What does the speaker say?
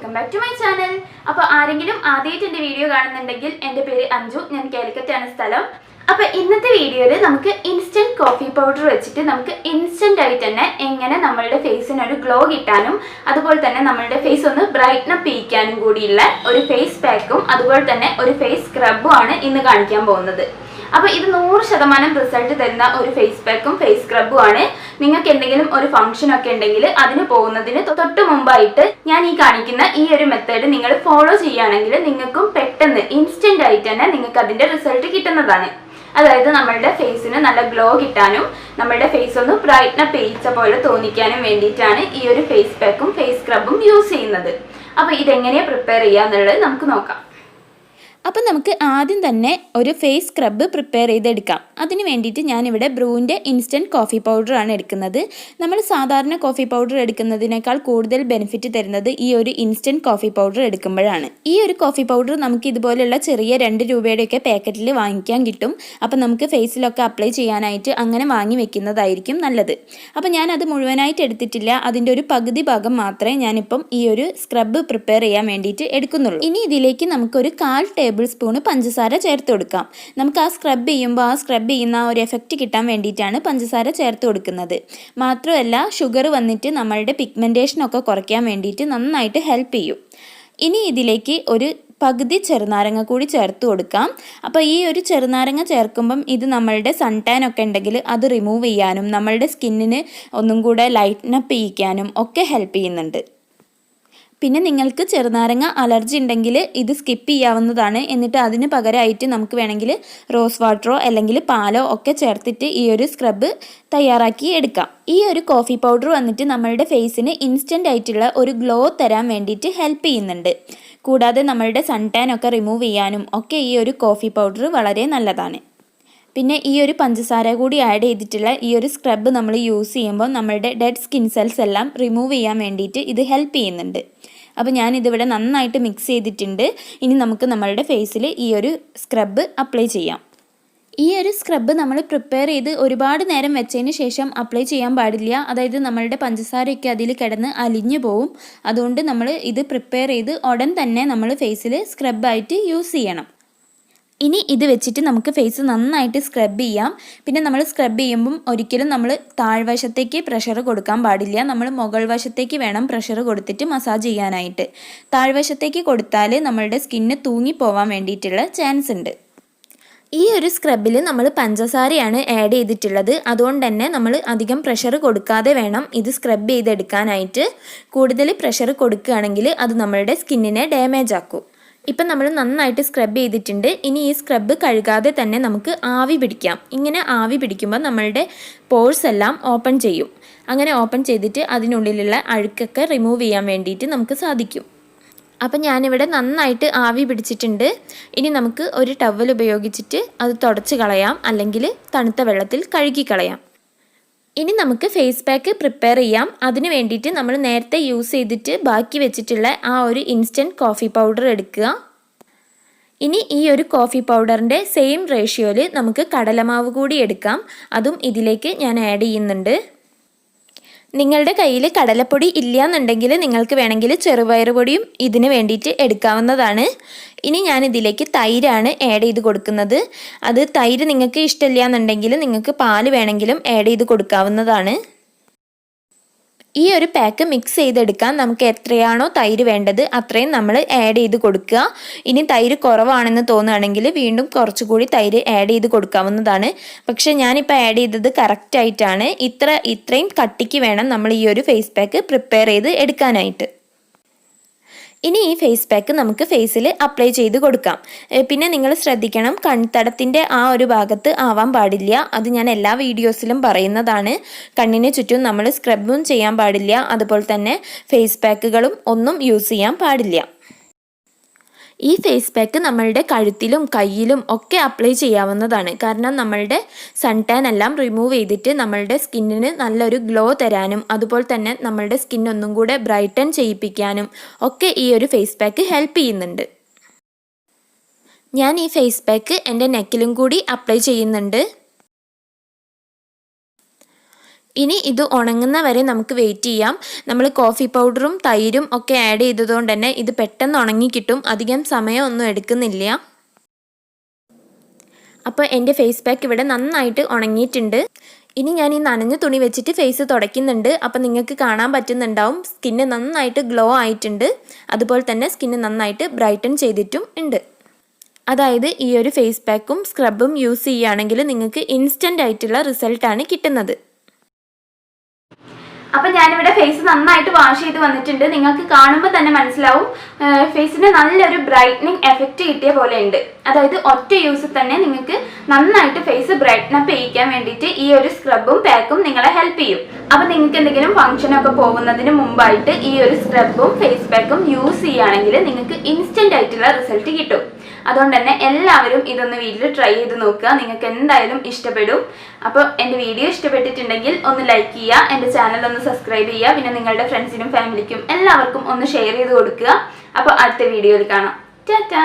Welcome back to my channel. അപ്പോൾ ആരെങ്കിലും ആദ്യമായിട്ട് എൻ്റെ വീഡിയോ കാണുന്നുണ്ടെങ്കിൽ എൻ്റെ പേര് അഞ്ജു, ഞാൻ കാലിക്കറ്റാണ് സ്ഥലം. അപ്പോൾ ഇന്നത്തെ വീഡിയോയിൽ നമുക്ക് ഇൻസ്റ്റൻറ്റ് കോഫി പൗഡർ വെച്ചിട്ട് നമുക്ക് ഇൻസ്റ്റൻ്റ് ആയിട്ട് തന്നെ എങ്ങനെ നമ്മളുടെ ഫേസിന് ഒരു ഗ്ലോ കിട്ടാനും അതുപോലെ തന്നെ നമ്മളുടെ ഫേസ് ഒന്ന് ബ്രൈറ്റ്നപ്പ് ചെയ്യിക്കാനും കൂടിയുള്ള ഒരു ഫേസ് പാക്കും അതുപോലെ തന്നെ ഒരു ഫേസ് സ്ക്രബും ആണ് ഇന്ന് കാണിക്കാൻ പോകുന്നത്. അപ്പോൾ ഇത് 100% റിസൾട്ട് തരുന്ന ഒരു ഫേസ് പാക്കും ഫേസ് സ്ക്രബും ആണ്. നിങ്ങൾക്ക് എന്തെങ്കിലും ഒരു ഫംഗ്ഷൻ ഒക്കെ ഉണ്ടെങ്കിൽ അതിന് പോകുന്നതിന് തൊട്ട് മുമ്പായിട്ട് ഞാൻ ഈ കാണിക്കുന്ന ഈ ഒരു മെത്തേഡ് നിങ്ങൾ ഫോളോ ചെയ്യുകയാണെങ്കിൽ നിങ്ങൾക്കും പെട്ടെന്ന് ഇൻസ്റ്റന്റ് ആയിട്ട് തന്നെ നിങ്ങൾക്ക് അതിന്റെ റിസൾട്ട് കിട്ടുന്നതാണ്. അതായത് നമ്മളുടെ ഫേസിന് നല്ല ഗ്ലോ കിട്ടാനും നമ്മളുടെ ഫേസ് ഒന്ന് ബ്രൈറ്റ്നപ്പ് ചെയ്യിച്ച പോലെ തോന്നിക്കാനും വേണ്ടിയിട്ടാണ് ഈ ഒരു ഫേസ് പാക്കും ഫേസ് സ്ക്രബും യൂസ് ചെയ്യുന്നത്. അപ്പോൾ ഇതെങ്ങനെയാണ് പ്രിപ്പയർ ചെയ്യുക എന്നുള്ളത് നമുക്ക് നോക്കാം. അപ്പം നമുക്ക് ആദ്യം തന്നെ ഒരു ഫേസ് സ്ക്രബ് പ്രിപ്പയർ ചെയ്തെടുക്കാം. അതിന് വേണ്ടിയിട്ട് ഞാനിവിടെ ബ്രൂവിൻ്റെ ഇൻസ്റ്റൻറ്റ് കോഫി പൗഡറാണ് എടുക്കുന്നത്. നമ്മൾ സാധാരണ കോഫി പൗഡർ എടുക്കുന്നതിനേക്കാൾ കൂടുതൽ ബെനിഫിറ്റ് തരുന്നത് ഈ ഒരു ഇൻസ്റ്റൻറ്റ് കോഫി പൗഡർ എടുക്കുമ്പോഴാണ്. ഈ ഒരു കോഫി പൗഡർ നമുക്ക് ഇതുപോലെയുള്ള ചെറിയ 2 രൂപയുടെയൊക്കെ പാക്കറ്റിൽ വാങ്ങിക്കാൻ കിട്ടും. അപ്പം നമുക്ക് ഫേസിലൊക്കെ അപ്ലൈ ചെയ്യാനായിട്ട് അങ്ങനെ വാങ്ങി വെക്കുന്നതായിരിക്കും നല്ലത്. അപ്പം ഞാനത് മുഴുവനായിട്ട് എടുത്തിട്ടില്ല, അതിൻ്റെ ഒരു പകുതി ഭാഗം മാത്രമേ ഞാനിപ്പം ഈ ഒരു സ്ക്രബ് പ്രിപ്പയർ ചെയ്യാൻ വേണ്ടിയിട്ട് എടുക്കുന്നുള്ളൂ. ഇനി ഇതിലേക്ക് നമുക്കൊരു 1/4 ടേബിൾ സ്പൂൺ പഞ്ചസാര ചേർത്ത് കൊടുക്കാം. നമുക്ക് ആ സ്ക്രബ് ചെയ്യുമ്പോൾ ആ സ്ക്രബ് ചെയ്യുന്ന ഒരു എഫക്റ്റ് കിട്ടാൻ വേണ്ടിയിട്ടാണ് പഞ്ചസാര ചേർത്ത് കൊടുക്കുന്നത്. മാത്രമല്ല ഷുഗർ വന്നിട്ട് നമ്മളുടെ പിഗ്മെൻറ്റേഷനൊക്കെ കുറയ്ക്കാൻ വേണ്ടിയിട്ട് നന്നായിട്ട് ഹെൽപ്പ് ചെയ്യും. ഇനി ഇതിലേക്ക് ഒരു പകുതി ചെറുനാരങ്ങ കൂടി ചേർത്ത് കൊടുക്കാം. അപ്പോൾ ഈ ഒരു ചെറുനാരങ്ങ ചേർക്കുമ്പം ഇത് നമ്മളുടെ സൺ ടാൻ ഒക്കെ ഉണ്ടെങ്കിൽ അത് റിമൂവ് ചെയ്യാനും നമ്മളുടെ സ്കിന്നിന് ഒന്നും കൂടെ ലൈറ്റനപ്പ് ചെയ്യിക്കാനും ഒക്കെ ഹെൽപ്പ് ചെയ്യുന്നുണ്ട്. പിന്നെ നിങ്ങൾക്ക് ചെറുനാരങ്ങ അലർജി ഉണ്ടെങ്കിൽ ഇത് സ്കിപ്പ് ചെയ്യാവുന്നതാണ്. എന്നിട്ട് അതിന് പകരമായിട്ട് നമുക്ക് വേണമെങ്കിൽ റോസ് വാട്ടറോ അല്ലെങ്കിൽ പാലോ ഒക്കെ ചേർത്തിട്ട് ഈ ഒരു സ്ക്രബ് തയ്യാറാക്കി എടുക്കാം. ഈ ഒരു കോഫി പൗഡർ വന്നിട്ട് നമ്മളുടെ ഫേസിന് ഇൻസ്റ്റൻ്റ് ആയിട്ടുള്ള ഒരു ഗ്ലോ തരാൻ വേണ്ടിയിട്ട് ഹെൽപ്പ് ചെയ്യുന്നുണ്ട്. കൂടാതെ നമ്മളുടെ സൺ ടാൻ ഒക്കെ റിമൂവ് ചെയ്യാനും ഒക്കെ ഈ ഒരു കോഫി പൗഡർ വളരെ നല്ലതാണ്. പിന്നെ ഈ ഒരു പഞ്ചസാര കൂടി ആഡ് ചെയ്തിട്ടുള്ള ഈ ഒരു സ്ക്രബ് നമ്മൾ യൂസ് ചെയ്യുമ്പോൾ നമ്മളുടെ ഡെഡ് സ്കിൻ സെൽസ് എല്ലാം റിമൂവ് ചെയ്യാൻ വേണ്ടിയിട്ട് ഇത് ഹെൽപ്പ് ചെയ്യുന്നുണ്ട്. അപ്പോൾ ഞാനിതിവിടെ നന്നായിട്ട് മിക്സ് ചെയ്തിട്ടുണ്ട്. ഇനി നമുക്ക് നമ്മളുടെ ഫേസിൽ ഈ ഒരു സ്ക്രബ് അപ്ലൈ ചെയ്യാം. ഈ ഒരു സ്ക്രബ് നമ്മൾ പ്രിപ്പയർ ചെയ്ത് ഒരുപാട് നേരം വെച്ചതിന് ശേഷം അപ്ലൈ ചെയ്യാൻ പാടില്ല. അതായത് നമ്മളുടെ പഞ്ചസാരയൊക്കെ അതിൽ കിടന്ന് അലിഞ്ഞു പോവും. അതുകൊണ്ട് നമ്മൾ ഇത് പ്രിപ്പയർ ചെയ്ത് ഉടൻ തന്നെ നമ്മൾ ഫേസിൽ സ്ക്രബായിട്ട് യൂസ് ചെയ്യണം. ഇനി ഇത് വെച്ചിട്ട് നമുക്ക് ഫേസ് നന്നായിട്ട് സ്ക്രബ് ചെയ്യാം. പിന്നെ നമ്മൾ സ്ക്രബ് ചെയ്യുമ്പം ഒരിക്കലും നമ്മൾ താഴ്വശത്തേക്ക് പ്രഷർ കൊടുക്കാൻ പാടില്ല. നമ്മൾ മുകൾ വശത്തേക്ക് വേണം പ്രഷർ കൊടുത്തിട്ട് മസാജ് ചെയ്യാനായിട്ട്. താഴ്വശത്തേക്ക് കൊടുത്താൽ നമ്മളുടെ സ്കിന്ന് തൂങ്ങിപ്പോവാൻ വേണ്ടിയിട്ടുള്ള ചാൻസ് ഉണ്ട്. ഈ ഒരു സ്ക്രബിൽ നമ്മൾ പഞ്ചസാരയാണ് ആഡ് ചെയ്തിട്ടുള്ളത്. അതുകൊണ്ട് തന്നെ നമ്മൾ അധികം പ്രഷർ കൊടുക്കാതെ വേണം ഇത് സ്ക്രബ് ചെയ്തെടുക്കാനായിട്ട്. കൂടുതൽ പ്രഷർ കൊടുക്കുകയാണെങ്കിൽ അത് നമ്മളുടെ സ്കിന്നിനെ ഡാമേജ് ആക്കും. ഇപ്പം നമ്മൾ നന്നായിട്ട് സ്ക്രബ് ചെയ്തിട്ടുണ്ട്. ഇനി ഈ സ്ക്രബ് കഴുകാതെ തന്നെ നമുക്ക് ആവി പിടിക്കാം. ഇങ്ങനെ ആവി പിടിക്കുമ്പോൾ നമ്മളുടെ പോഴ്സ് എല്ലാം ഓപ്പൺ ചെയ്യും. അങ്ങനെ ഓപ്പൺ ചെയ്തിട്ട് അതിനുള്ളിലുള്ള അഴുക്കൊക്കെ റിമൂവ് ചെയ്യാൻ വേണ്ടിയിട്ട് നമുക്ക് സാധിക്കും. അപ്പം ഞാനിവിടെ നന്നായിട്ട് ആവി പിടിച്ചിട്ടുണ്ട്. ഇനി നമുക്ക് ഒരു ടവൽ ഉപയോഗിച്ചിട്ട് അത് തുടച്ച് കളയാം, അല്ലെങ്കിൽ തണുത്ത വെള്ളത്തിൽ കഴുകി കളയാം. ഇനി നമുക്ക് ഫേസ് പാക്ക് പ്രിപ്പയർ ചെയ്യാം. അതിന് വേണ്ടിയിട്ട് നമ്മൾ നേരത്തെ യൂസ് ചെയ്തിട്ട് ബാക്കി വെച്ചിട്ടുള്ള ആ ഒരു ഇൻസ്റ്റൻറ്റ് കോഫി പൗഡർ എടുക്കുക. ഇനി ഈ ഒരു കോഫി പൗഡറിൻ്റെ സെയിം റേഷ്യോയിൽ നമുക്ക് കടലമാവ് കൂടി എടുക്കാം. അതും ഇതിലേക്ക് ഞാൻ ആഡ് ചെയ്യുന്നുണ്ട്. നിങ്ങളുടെ കയ്യിൽ കടലപ്പൊടി ഇല്ല എന്നുണ്ടെങ്കിൽ നിങ്ങൾക്ക് വേണമെങ്കിൽ ചെറുപയർ പൊടിയും ഇതിന് വേണ്ടിയിട്ട് എടുക്കാവുന്നതാണ്. ഇനി ഞാനിതിലേക്ക് തൈരാണ് ആഡ് ചെയ്ത് കൊടുക്കുന്നത്. അത് തൈര് നിങ്ങൾക്ക് ഇഷ്ടമില്ല എന്നുണ്ടെങ്കിൽ നിങ്ങൾക്ക് പാല് വേണമെങ്കിലും ആഡ് ചെയ്ത് കൊടുക്കാവുന്നതാണ്. ഈ ഒരു പാക്ക് മിക്സ് ചെയ്തെടുക്കാൻ നമുക്ക് എത്രയാണോ തൈര് വേണ്ടത് അത്രയും നമ്മൾ ആഡ് ചെയ്ത് കൊടുക്കുക. ഇനി തൈര് കുറവാണെന്ന് തോന്നുകയാണെങ്കിൽ വീണ്ടും കുറച്ചുകൂടി തൈര് ആഡ് ചെയ്ത് കൊടുക്കാവുന്നതാണ്. പക്ഷെ ഞാനിപ്പോൾ ആഡ് ചെയ്തത് കറക്റ്റായിട്ടാണ്. ഇത്രയും കട്ടിക്ക് വേണം നമ്മൾ ഈ ഒരു ഫേസ് പാക്ക് പ്രിപ്പയർ ചെയ്ത് എടുക്കാനായിട്ട്. ഇനി ഈ ഫേസ് പാക്ക് നമുക്ക് ഫേസിൽ അപ്ലൈ ചെയ്ത് കൊടുക്കാം. പിന്നെ നിങ്ങൾ ശ്രദ്ധിക്കണം, കൺതടത്തിൻ്റെ ആ ഒരു ഭാഗത്ത് ആവാൻ പാടില്ല. അത് ഞാൻ എല്ലാ വീഡിയോസിലും പറയുന്നതാണ്. കണ്ണിന് ചുറ്റും നമ്മൾ സ്ക്രബും ചെയ്യാൻ പാടില്ല. അതുപോലെ തന്നെ ഫേസ് പാക്കുകളും ഒന്നും യൂസ് ചെയ്യാൻ പാടില്ല. ഈ ഫേസ് പാക്ക് നമ്മളുടെ കഴുത്തിലും കയ്യിലും ഒക്കെ അപ്ലൈ ചെയ്യാവുന്നതാണ്. കാരണം നമ്മളുടെ സൺ ടാൻ എല്ലാം റിമൂവ് ചെയ്തിട്ട് നമ്മളുടെ സ്കിന്നിന് നല്ലൊരു ഗ്ലോ തരാനും അതുപോലെ തന്നെ നമ്മളുടെ സ്കിൻ ഒന്നും കൂടെ ബ്രൈറ്റൻ ചെയ്യിപ്പിക്കാനും ഒക്കെ ഈ ഒരു ഫേസ് പാക്ക് ഹെൽപ്പ് ചെയ്യുന്നുണ്ട്. ഞാൻ ഈ ഫേസ് പാക്ക് എൻ്റെ നെക്കിലും കൂടി അപ്ലൈ ചെയ്യുന്നുണ്ട്. ഇനി ഇത് ഉണങ്ങുന്ന വരെ നമുക്ക് വെയിറ്റ് ചെയ്യാം. നമ്മൾ കോഫി പൗഡറും തൈരും ഒക്കെ ആഡ് ചെയ്തതുകൊണ്ട് തന്നെ ഇത് പെട്ടെന്ന് ഉണങ്ങി കിട്ടും. അധികം സമയമൊന്നും എടുക്കുന്നില്ല. അപ്പോൾ എൻ്റെ ഫേസ് പാക്ക് ഇവിടെ നന്നായിട്ട് ഉണങ്ങിയിട്ടുണ്ട്. ഇനി ഞാൻ ഈ നനഞ്ഞ തുണി വെച്ചിട്ട് ഫേസ് തുടയ്ക്കുന്നുണ്ട്. അപ്പോൾ നിങ്ങൾക്ക് കാണാൻ പറ്റുന്നുണ്ടാവും സ്കിന്ന് നന്നായിട്ട് ഗ്ലോ ആയിട്ടുണ്ട്. അതുപോലെ തന്നെ സ്കിന്ന് നന്നായിട്ട് ബ്രൈറ്റൻ ചെയ്തിട്ടും ഉണ്ട്. അതായത് ഈ ഒരു ഫേസ് പാക്കും സ്ക്രബും യൂസ് ചെയ്യുകയാണെങ്കിൽ നിങ്ങൾക്ക് ഇൻസ്റ്റൻ്റ് ആയിട്ടുള്ള റിസൾട്ടാണ് കിട്ടുന്നത്. അപ്പം ഞാനിവിടെ ഫേസ് നന്നായിട്ട് വാഷ് ചെയ്ത് വന്നിട്ടുണ്ട്. നിങ്ങൾക്ക് കാണുമ്പോൾ തന്നെ മനസ്സിലാവും ഫേസിന് നല്ലൊരു ബ്രൈറ്റനിങ് എഫക്റ്റ് കിട്ടിയ പോലെ ഉണ്ട്. അതായത് ഒറ്റ യൂസിൽ തന്നെ നിങ്ങൾക്ക് നന്നായിട്ട് ഫേസ് ബ്രൈറ്റനപ്പ് ചെയ്യിക്കാൻ വേണ്ടിയിട്ട് ഈ ഒരു സ്ക്രബും പാക്കും നിങ്ങളെ ഹെൽപ്പ് ചെയ്യും. അപ്പം നിങ്ങൾക്ക് എന്തെങ്കിലും ഫംഗ്ഷനൊക്കെ പോകുന്നതിന് മുമ്പായിട്ട് ഈ ഒരു സ്ക്രബും ഫേസ് പാക്കും യൂസ് ചെയ്യുകയാണെങ്കിൽ നിങ്ങൾക്ക് ഇൻസ്റ്റൻ്റ് ആയിട്ടുള്ള റിസൾട്ട് കിട്ടും. അതുകൊണ്ട് തന്നെ എല്ലാവരും ഇതൊന്ന് വീട്ടിൽ ട്രൈ ചെയ്ത് നോക്കുക. നിങ്ങൾക്ക് എന്തായാലും ഇഷ്ടപ്പെടും. അപ്പോൾ എൻ്റെ വീഡിയോ ഇഷ്ടപ്പെട്ടിട്ടുണ്ടെങ്കിൽ ഒന്ന് ലൈക്ക് ചെയ്യുക, എൻ്റെ ചാനൽ ഒന്ന് സബ്സ്ക്രൈബ് ചെയ്യുക, പിന്നെ നിങ്ങളുടെ ഫ്രണ്ട്സിനും ഫാമിലിക്കും എല്ലാവർക്കും ഒന്ന് ഷെയർ ചെയ്ത് കൊടുക്കുക. അപ്പോൾ അടുത്ത വീഡിയോയിൽ കാണാം. ടാറ്റാ.